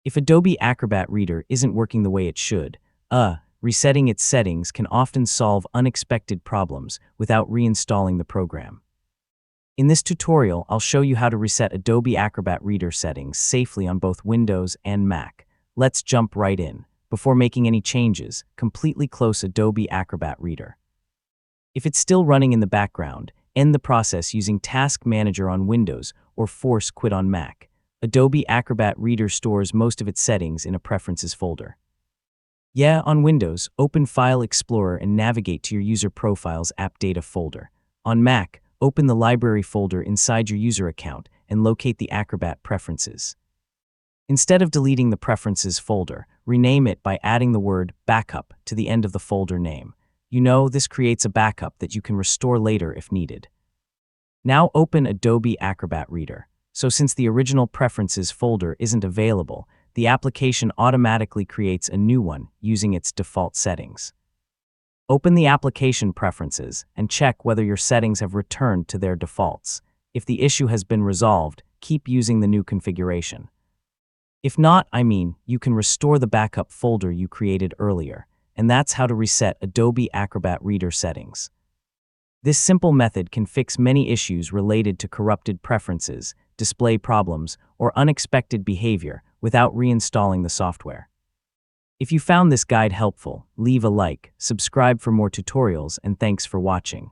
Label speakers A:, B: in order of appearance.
A: If Adobe Acrobat Reader isn't working the way it should, resetting its settings can often solve unexpected problems without reinstalling the program. In this tutorial, I'll show you how to reset Adobe Acrobat Reader settings safely on both Windows and Mac. Let's jump right in. Before making any changes, completely close Adobe Acrobat Reader. If it's still running in the background, end the process using Task Manager on Windows or Force Quit on Mac. Adobe Acrobat Reader stores most of its settings in a Preferences folder. On Windows, open File Explorer and navigate to your User Profiles App Data folder. On Mac, open the Library folder inside your user account and locate the Acrobat Preferences. Instead of deleting the Preferences folder, rename it by adding the word Backup to the end of the folder name. This creates a backup that you can restore later if needed. Now open Adobe Acrobat Reader. So since the original Preferences folder isn't available, the application automatically creates a new one using its default settings. Open the application preferences and check whether your settings have returned to their defaults. If the issue has been resolved, keep using the new configuration. If not, you can restore the backup folder you created earlier, and that's how to reset Adobe Acrobat Reader settings. This simple method can fix many issues related to corrupted preferences, display problems, or unexpected behavior without reinstalling the software. If you found this guide helpful, leave a like, subscribe for more tutorials, and thanks for watching.